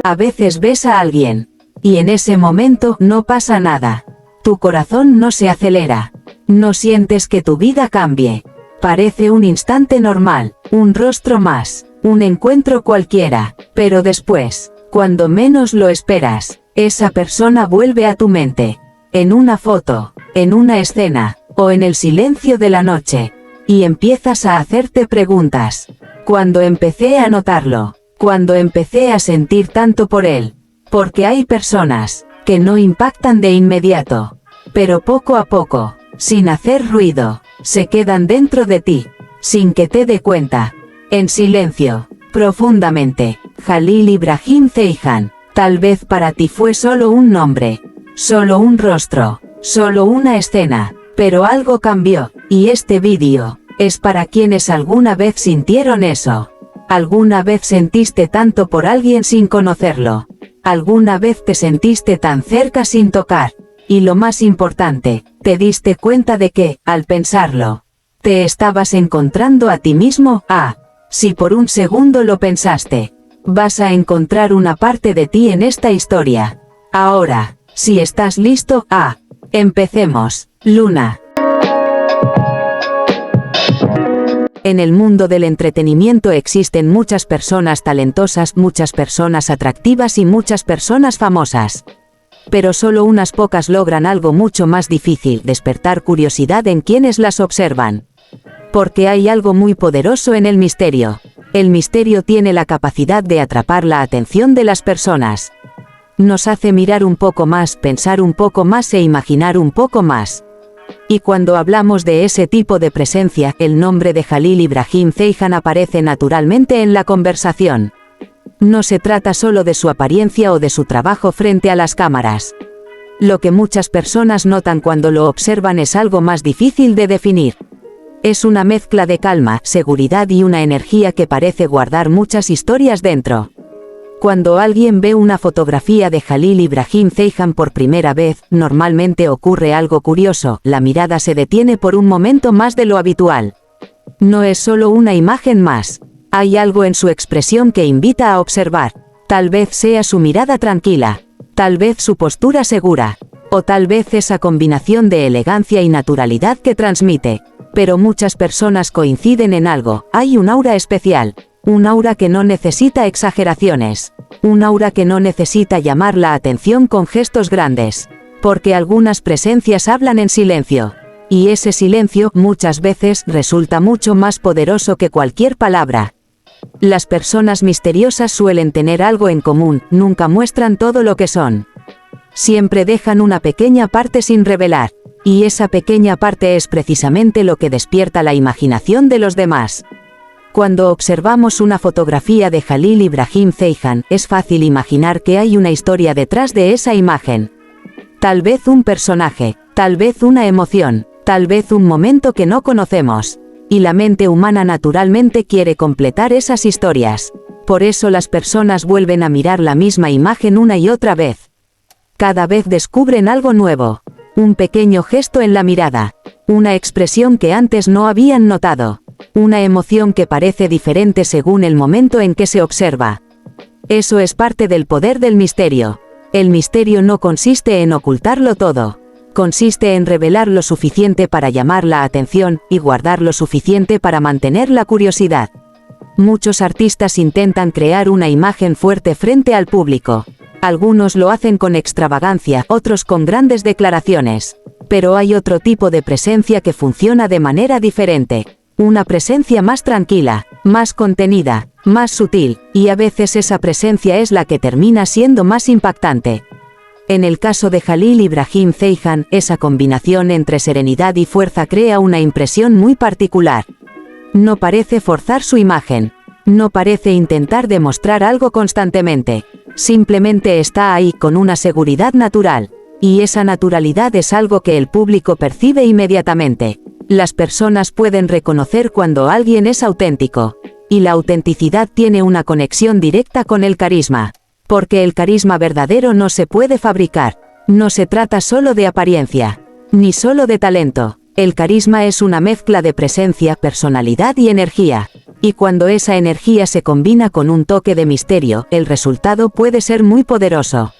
A veces ves a alguien, y en ese momento no pasa nada. Tu corazón no se acelera. No sientes que tu vida cambie. Parece un instante normal, un rostro más, un encuentro cualquiera, pero después, cuando menos lo esperas, esa persona vuelve a tu mente. En una foto, en una escena, o en el silencio de la noche. Y empiezas a hacerte preguntas. Cuando empecé a notarlo, cuando empecé a sentir tanto por él. Porque hay personas que no impactan de inmediato, pero poco a poco, sin hacer ruido, se quedan dentro de ti, sin que te dé cuenta, en silencio, profundamente. Jalil Ibrahim Ceyhan, tal vez para ti fue solo un nombre, solo un rostro, solo una escena, pero algo cambió, y este vídeo es para quienes alguna vez sintieron eso. ¿Alguna vez sentiste tanto por alguien sin conocerlo? ¿Alguna vez te sentiste tan cerca sin tocar? Y lo más importante, te diste cuenta de que, al pensarlo, te estabas encontrando a ti mismo. Si por un segundo lo pensaste, vas a encontrar una parte de ti en esta historia. Ahora, si estás listo, empecemos. Luna. En el mundo del entretenimiento existen muchas personas talentosas, muchas personas atractivas y muchas personas famosas. Pero solo unas pocas logran algo mucho más difícil: despertar curiosidad en quienes las observan. Porque hay algo muy poderoso en el misterio. El misterio tiene la capacidad de atrapar la atención de las personas. Nos hace mirar un poco más, pensar un poco más e imaginar un poco más. Y cuando hablamos de ese tipo de presencia, el nombre de Jalil Ibrahim Ceyhan aparece naturalmente en la conversación. No se trata solo de su apariencia o de su trabajo frente a las cámaras. Lo que muchas personas notan cuando lo observan es algo más difícil de definir. Es una mezcla de calma, seguridad y una energía que parece guardar muchas historias dentro. Cuando alguien ve una fotografía de Jalil Ibrahim Ceyhan por primera vez, normalmente ocurre algo curioso: la mirada se detiene por un momento más de lo habitual. No es solo una imagen más. Hay algo en su expresión que invita a observar. Tal vez sea su mirada tranquila, tal vez su postura segura, o tal vez esa combinación de elegancia y naturalidad que transmite. Pero muchas personas coinciden en algo: hay un aura especial. Un aura que no necesita exageraciones. Un aura que no necesita llamar la atención con gestos grandes. Porque algunas presencias hablan en silencio. Y ese silencio, muchas veces, resulta mucho más poderoso que cualquier palabra. Las personas misteriosas suelen tener algo en común: nunca muestran todo lo que son. Siempre dejan una pequeña parte sin revelar. Y esa pequeña parte es precisamente lo que despierta la imaginación de los demás. Cuando observamos una fotografía de Jalil Ibrahim Ceyhan, es fácil imaginar que hay una historia detrás de esa imagen. Tal vez un personaje, tal vez una emoción, tal vez un momento que no conocemos. Y la mente humana naturalmente quiere completar esas historias. Por eso las personas vuelven a mirar la misma imagen una y otra vez. Cada vez descubren algo nuevo. Un pequeño gesto en la mirada. Una expresión que antes no habían notado. Una emoción que parece diferente según el momento en que se observa. Eso es parte del poder del misterio. El misterio no consiste en ocultarlo todo. Consiste en revelar lo suficiente para llamar la atención, y guardar lo suficiente para mantener la curiosidad. Muchos artistas intentan crear una imagen fuerte frente al público. Algunos lo hacen con extravagancia, otros con grandes declaraciones. Pero hay otro tipo de presencia que funciona de manera diferente. Una presencia más tranquila, más contenida, más sutil, y a veces esa presencia es la que termina siendo más impactante. En el caso de Jalil Ibrahim Ceyhan, esa combinación entre serenidad y fuerza crea una impresión muy particular. No parece forzar su imagen. No parece intentar demostrar algo constantemente. Simplemente está ahí con una seguridad natural. Y esa naturalidad es algo que el público percibe inmediatamente. Las personas pueden reconocer cuando alguien es auténtico. Y la autenticidad tiene una conexión directa con el carisma. Porque el carisma verdadero no se puede fabricar. No se trata solo de apariencia, ni solo de talento. El carisma es una mezcla de presencia, personalidad y energía. Y cuando esa energía se combina con un toque de misterio, el resultado puede ser muy poderoso.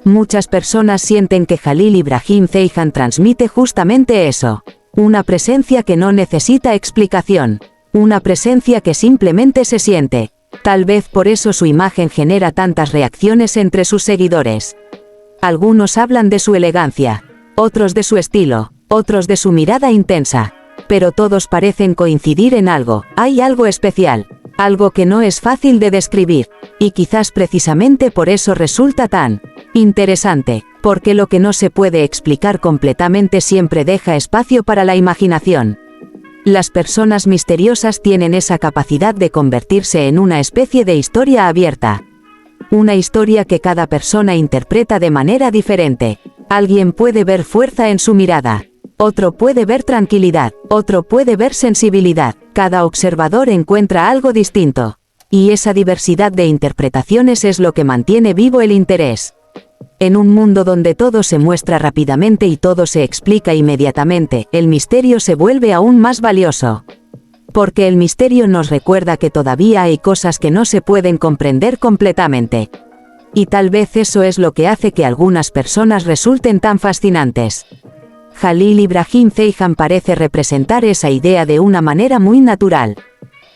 Muchas personas sienten que Jalil Ibrahim Ceyhan transmite justamente eso. Una presencia que no necesita explicación. Una presencia que simplemente se siente. Tal vez por eso su imagen genera tantas reacciones entre sus seguidores. Algunos hablan de su elegancia, otros de su estilo, otros de su mirada intensa. Pero todos parecen coincidir en algo, hay algo especial, algo que no es fácil de describir, y quizás precisamente por eso resulta tan interesante, porque lo que no se puede explicar completamente siempre deja espacio para la imaginación. Las personas misteriosas tienen esa capacidad de convertirse en una especie de historia abierta. Una historia que cada persona interpreta de manera diferente. Alguien puede ver fuerza en su mirada. Otro puede ver tranquilidad, otro puede ver sensibilidad. Cada observador encuentra algo distinto. Y esa diversidad de interpretaciones es lo que mantiene vivo el interés. En un mundo donde todo se muestra rápidamente y todo se explica inmediatamente, el misterio se vuelve aún más valioso. Porque el misterio nos recuerda que todavía hay cosas que no se pueden comprender completamente. Y tal vez eso es lo que hace que algunas personas resulten tan fascinantes. Jalil Ibrahim Ceyhan parece representar esa idea de una manera muy natural.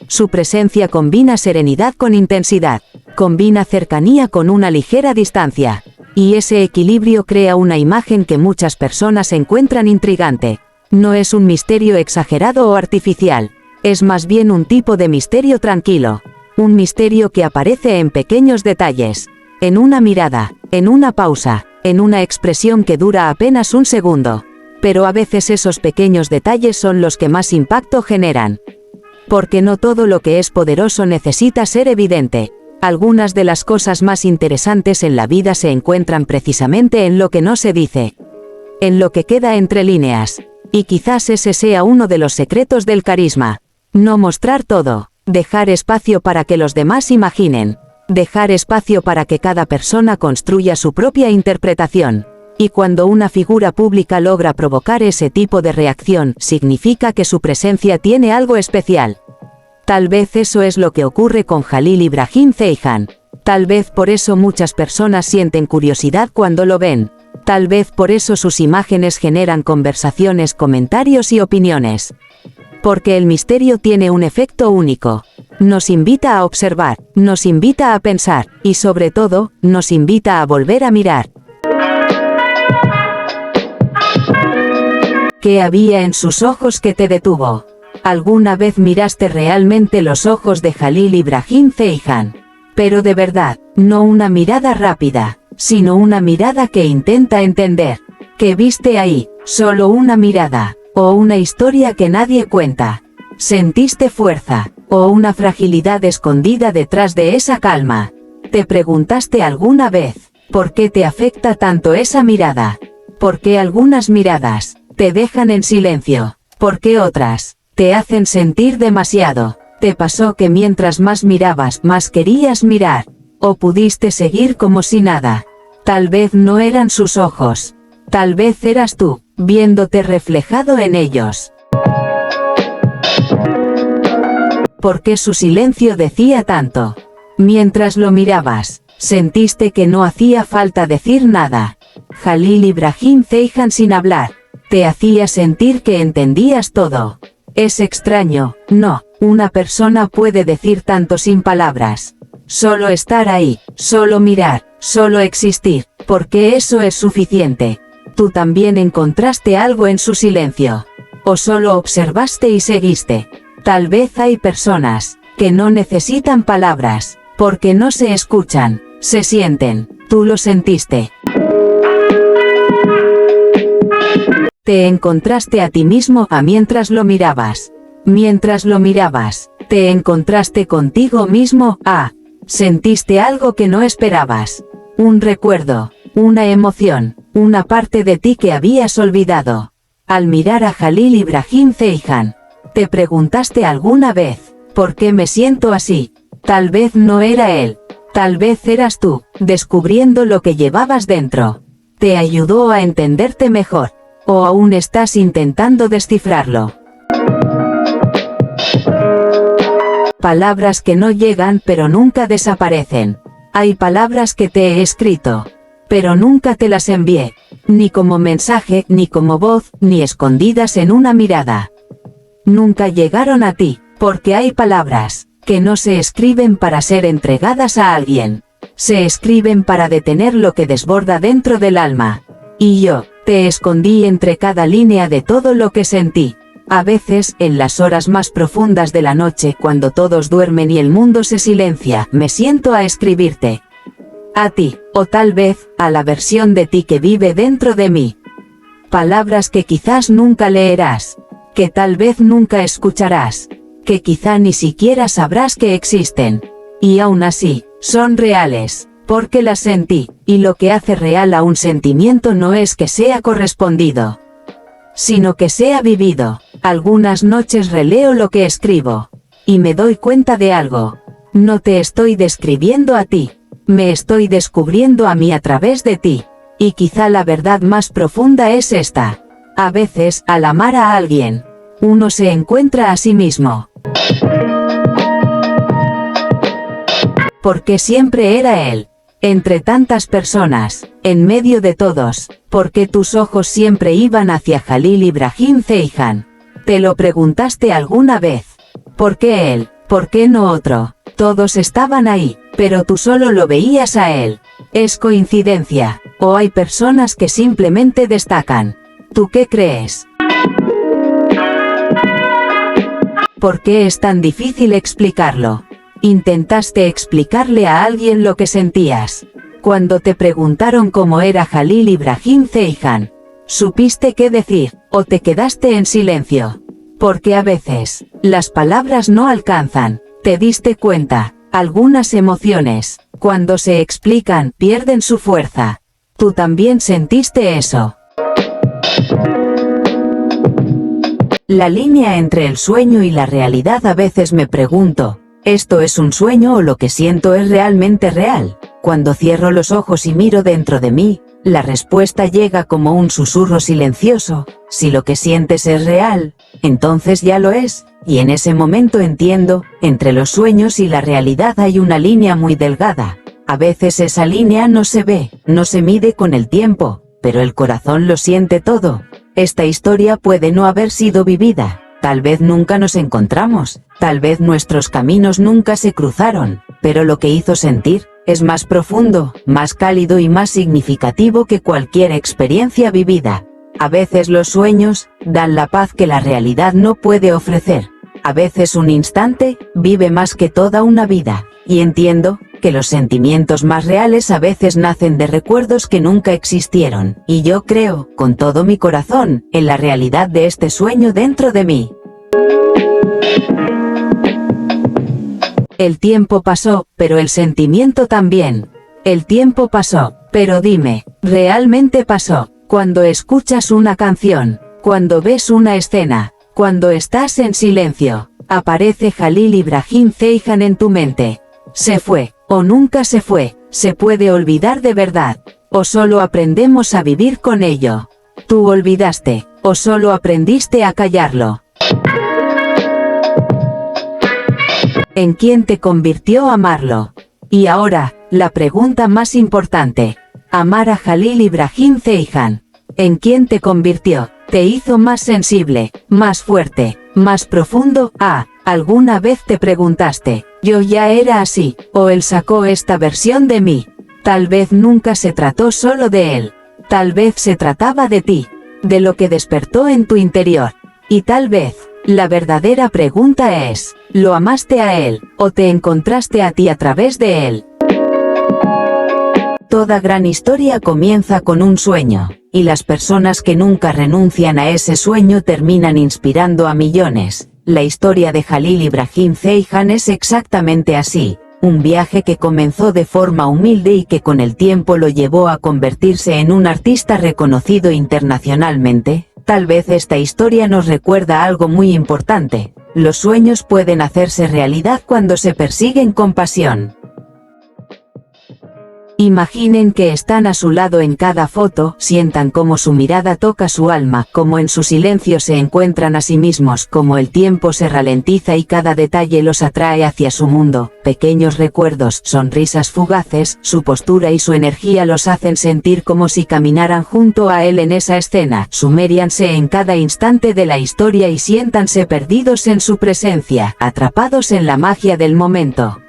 Su presencia combina serenidad con intensidad, combina cercanía con una ligera distancia, y ese equilibrio crea una imagen que muchas personas encuentran intrigante. No es un misterio exagerado o artificial, es más bien un tipo de misterio tranquilo, un misterio que aparece en pequeños detalles, en una mirada, en una pausa, en una expresión que dura apenas un segundo. Pero a veces esos pequeños detalles son los que más impacto generan. Porque no todo lo que es poderoso necesita ser evidente. Algunas de las cosas más interesantes en la vida se encuentran precisamente en lo que no se dice. En lo que queda entre líneas. Y quizás ese sea uno de los secretos del carisma. No mostrar todo. Dejar espacio para que los demás imaginen. Dejar espacio para que cada persona construya su propia interpretación. Y cuando una figura pública logra provocar ese tipo de reacción, significa que su presencia tiene algo especial. Tal vez eso es lo que ocurre con Jalil Ibrahim Ceyhan. Tal vez por eso muchas personas sienten curiosidad cuando lo ven. Tal vez por eso sus imágenes generan conversaciones, comentarios y opiniones. Porque el misterio tiene un efecto único. Nos invita a observar, nos invita a pensar, y sobre todo, nos invita a volver a mirar. ¿Qué había en sus ojos que te detuvo? ¿Alguna vez miraste realmente los ojos de Jalil Ibrahim Ceyhan? Pero de verdad, no una mirada rápida, sino una mirada que intenta entender. ¿Qué viste ahí? Solo una mirada, o una historia que nadie cuenta. ¿Sentiste fuerza, o una fragilidad escondida detrás de esa calma? ¿Te preguntaste alguna vez, por qué te afecta tanto esa mirada? ¿Por qué algunas miradas te dejan en silencio? ¿Por qué otras te hacen sentir demasiado? ¿Te pasó que mientras más mirabas, más querías mirar? ¿O pudiste seguir como si nada? Tal vez no eran sus ojos. Tal vez eras tú, viéndote reflejado en ellos. ¿Por qué su silencio decía tanto? Mientras lo mirabas, sentiste que no hacía falta decir nada. Jalil Ibrahim Ceyhan sin hablar. Te hacía sentir que entendías todo. Es extraño, ¿no? Una persona puede decir tanto sin palabras. Solo estar ahí, solo mirar, solo existir, porque eso es suficiente. Tú también encontraste algo en su silencio. O solo observaste y seguiste. Tal vez hay personas que no necesitan palabras, porque no se escuchan, se sienten. Tú lo sentiste. Te encontraste a ti mismo mientras lo mirabas. Mientras lo mirabas, te encontraste contigo mismo. Sentiste algo que no esperabas. Un recuerdo, una emoción, una parte de ti que habías olvidado. Al mirar a Jalil Ibrahim Ceyhan, te preguntaste alguna vez, ¿por qué me siento así? Tal vez no era él. Tal vez eras tú, descubriendo lo que llevabas dentro. Te ayudó a entenderte mejor. ¿O aún estás intentando descifrarlo? Palabras que no llegan pero nunca desaparecen. Hay palabras que te he escrito, pero nunca te las envié, ni como mensaje, ni como voz, ni escondidas en una mirada. Nunca llegaron a ti, porque hay palabras que no se escriben para ser entregadas a alguien. Se escriben para detener lo que desborda dentro del alma. Y yo te escondí entre cada línea de todo lo que sentí. A veces, en las horas más profundas de la noche, cuando todos duermen y el mundo se silencia, me siento a escribirte. A ti, o tal vez, a la versión de ti que vive dentro de mí. Palabras que quizás nunca leerás, que tal vez nunca escucharás, que quizá ni siquiera sabrás que existen. Y aún así, son reales, porque las sentí, y lo que hace real a un sentimiento no es que sea correspondido, sino que sea vivido. Algunas noches releo lo que escribo, y me doy cuenta de algo. No te estoy describiendo a ti, me estoy descubriendo a mí a través de ti. Y quizá la verdad más profunda es esta. A veces, al amar a alguien, uno se encuentra a sí mismo. Porque siempre era él. Entre tantas personas, en medio de todos, porque tus ojos siempre iban hacia Jalil Ibrahim Ceyhan. ¿Te lo preguntaste alguna vez? ¿Por qué él? ¿Por qué no otro? Todos estaban ahí, pero tú solo lo veías a él. ¿Es coincidencia? ¿O hay personas que simplemente destacan? ¿Tú qué crees? ¿Por qué es tan difícil explicarlo? ¿Intentaste explicarle a alguien lo que sentías? Cuando te preguntaron cómo era Jalil Ibrahim Ceyhan, ¿supiste qué decir, o te quedaste en silencio? Porque a veces, las palabras no alcanzan. ¿Te diste cuenta? Algunas emociones, cuando se explican, pierden su fuerza. ¿Tú también sentiste eso? La línea entre el sueño y la realidad, a veces me pregunto, ¿esto es un sueño o lo que siento es realmente real? Cuando cierro los ojos y miro dentro de mí, la respuesta llega como un susurro silencioso. Si lo que sientes es real, entonces ya lo es, y en ese momento entiendo, entre los sueños y la realidad hay una línea muy delgada. A veces esa línea no se ve, no se mide con el tiempo, pero el corazón lo siente todo. Esta historia puede no haber sido vivida, tal vez nunca nos encontramos, tal vez nuestros caminos nunca se cruzaron, pero lo que hizo sentir es más profundo, más cálido y más significativo que cualquier experiencia vivida. A veces los sueños dan la paz que la realidad no puede ofrecer. A veces un instante vive más que toda una vida. Y entiendo que los sentimientos más reales a veces nacen de recuerdos que nunca existieron. Y yo creo, con todo mi corazón, en la realidad de este sueño dentro de mí. El tiempo pasó, pero el sentimiento también. El tiempo pasó, pero dime, ¿realmente pasó? Cuando escuchas una canción, cuando ves una escena, cuando estás en silencio, aparece Jalil Ibrahim Ceyhan en tu mente. ¿Se fue, o nunca se fue? ¿Se puede olvidar de verdad, o solo aprendemos a vivir con ello? ¿Tú olvidaste, o solo aprendiste a callarlo? ¿En quién te convirtió amarlo? Y ahora, la pregunta más importante. Amar a Jalil Ibrahim Ceyhan. ¿En quién te convirtió? ¿Te hizo más sensible, más fuerte, más profundo? ¿Alguna vez te preguntaste, yo ya era así, o él sacó esta versión de mí? Tal vez nunca se trató solo de él. Tal vez se trataba de ti, de lo que despertó en tu interior. Y tal vez, la verdadera pregunta es, ¿lo amaste a él, o te encontraste a ti a través de él? Toda gran historia comienza con un sueño, y las personas que nunca renuncian a ese sueño terminan inspirando a millones. La historia de Jalil Ibrahim Ceyhan es exactamente así, un viaje que comenzó de forma humilde y que con el tiempo lo llevó a convertirse en un artista reconocido internacionalmente. Tal vez esta historia nos recuerda algo muy importante: los sueños pueden hacerse realidad cuando se persiguen con pasión. Imaginen que están a su lado en cada foto, sientan cómo su mirada toca su alma, cómo en su silencio se encuentran a sí mismos, cómo el tiempo se ralentiza y cada detalle los atrae hacia su mundo. Pequeños recuerdos, sonrisas fugaces, su postura y su energía los hacen sentir como si caminaran junto a él en esa escena. Sumérianse en cada instante de la historia y siéntanse perdidos en su presencia, atrapados en la magia del momento.